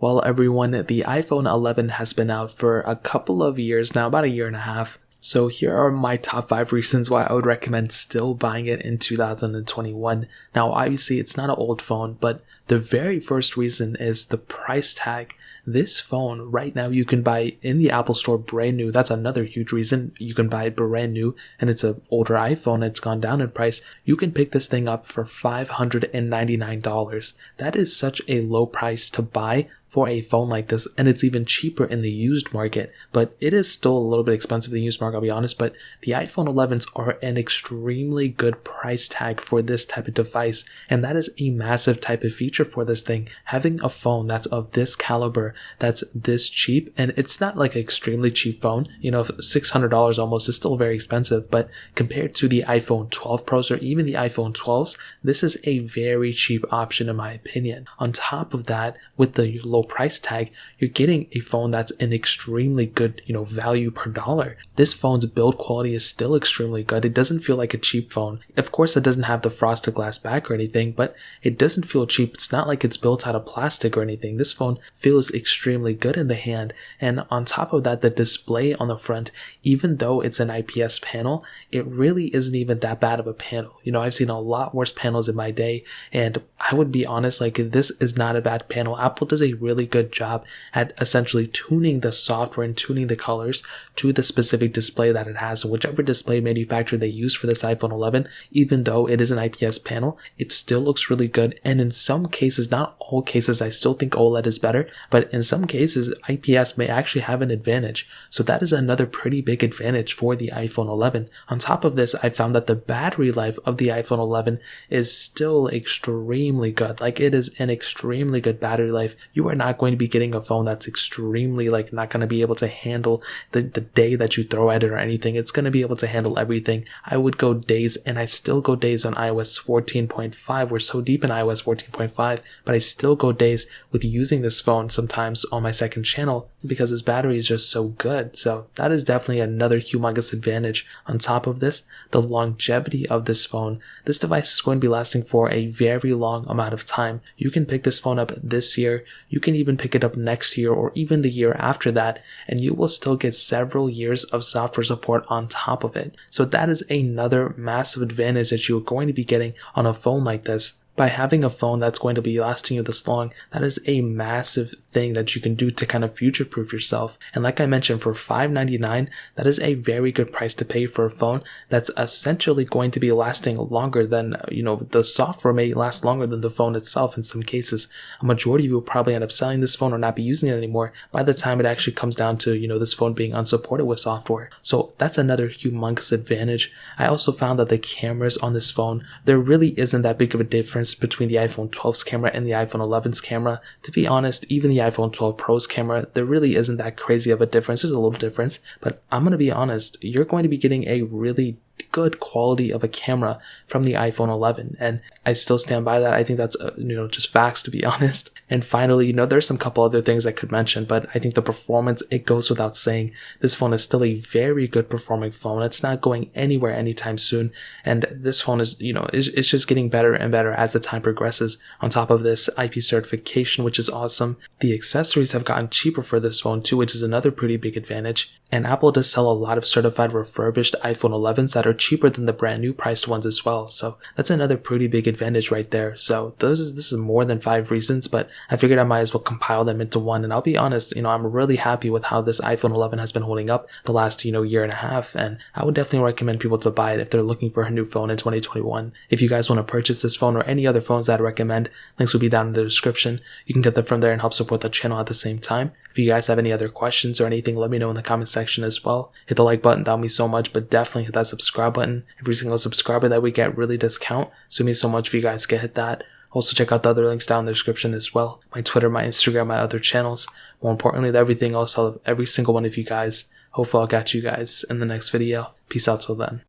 Well, everyone, the iPhone 11 has been out for a couple of years now, about a year and a half. So here are my top 5 reasons why I would recommend still buying it in 2021. Now, obviously, it's not an old phone, but the very first reason is the price tag. This phone right now you can buy in the Apple Store brand new. That's another huge reason you can buy it brand new, and it's an older iPhone. It's gone down in price. You can pick this thing up for $599. That is such a low price to buy for a phone like this, and it's even cheaper in the used market, but it is still a little bit expensive in the used market, I'll be honest. But the iPhone 11s are an extremely good price tag for this type of device, and that is a massive type of feature for this thing. Having a phone that's of this caliber, that's this cheap, and it's not like an extremely cheap phone, $600 almost is still very expensive, but compared to the iPhone 12 Pros or even the iPhone 12s, this is a very cheap option in my opinion. On top of that, with the low price tag, you're getting a phone that's an extremely good, value per dollar. This phone's build quality is still extremely good. It doesn't feel like a cheap phone. Of course, it doesn't have the frosted glass back or anything, but it doesn't feel cheap. It's not like it's built out of plastic or anything. This phone feels extremely good in the hand. And on top of that, the display on the front, even though it's an IPS panel, it really isn't even that bad of a panel. I've seen a lot worse panels in my day, and I would be honest, this is not a bad panel. Apple does a really good job at essentially tuning the software and tuning the colors to the specific display that it has. So whichever display manufacturer they use for this iPhone 11, even though it is an IPS panel, it still looks really good. And in some cases, not all cases, I still think OLED is better, but in some cases, IPS may actually have an advantage. So that is another pretty big advantage for the iPhone 11. On top of this, I found that the battery life of the iPhone 11 is still extremely good. It is an extremely good battery life. You are not going to be getting a phone that's extremely not going to be able to handle the day that you throw at it or anything. It's going to be able to handle everything. I would go days, and I still go days on iOS 14.5. We're so deep in iOS 14.5, but I still go days with using this phone sometimes on my second channel because this battery is just so good. So that is definitely another humongous advantage. On top of this, the longevity of this phone. This device is going to be lasting for a very long amount of time. You can pick this phone up this year. You can even pick it up next year or even the year after that, and you will still get several years of software support on top of it. So that is another massive advantage that you're going to be getting on a phone like this. By having a phone that's going to be lasting you this long, that is a massive thing that you can do to kind of future-proof yourself. And like I mentioned, for $599, that is a very good price to pay for a phone that's essentially going to be lasting longer than, the software may last longer than the phone itself in some cases. A majority of you will probably end up selling this phone or not be using it anymore by the time it actually comes down to, this phone being unsupported with software. So that's another humongous advantage. I also found that the cameras on this phone, there really isn't that big of a difference between the iPhone 12's camera and the iPhone 11's camera. To be honest, even the iPhone 12 Pro's camera, there really isn't that crazy of a difference. There's a little difference, but I'm going to be honest, you're going to be getting a really good quality of a camera from the iPhone 11, and I still stand by that. I think that's just facts, to be honest. And finally, there's some couple other things I could mention, but I think the performance, it goes without saying. This phone is still a very good performing phone. It's not going anywhere anytime soon, and this phone is it's just getting better and better as the time progresses. On top of this, IP certification, which is awesome. The accessories have gotten cheaper for this phone too, which is another pretty big advantage. And Apple does sell a lot of certified refurbished iPhone 11s that are cheaper than the brand new priced ones as well. So that's another pretty big advantage right there. So this is more than 5 reasons, but I figured I might as well compile them into one. And I'll be honest, I'm really happy with how this iPhone 11 has been holding up the last, year and a half. And I would definitely recommend people to buy it if they're looking for a new phone in 2021. If you guys want to purchase this phone or any other phones that I recommend, links will be down in the description. You can get them from there and help support the channel at the same time. If you guys have any other questions or anything, let me know in the comment section as well. Hit the like button, that would mean so much, but definitely hit that subscribe button. Every single subscriber that we get really does count, so it means so much if you guys can hit that. Also check out the other links down in the description as well. My Twitter, my Instagram, my other channels. More importantly than everything else, I love every single one of you guys. Hopefully I'll catch you guys in the next video. Peace out till then.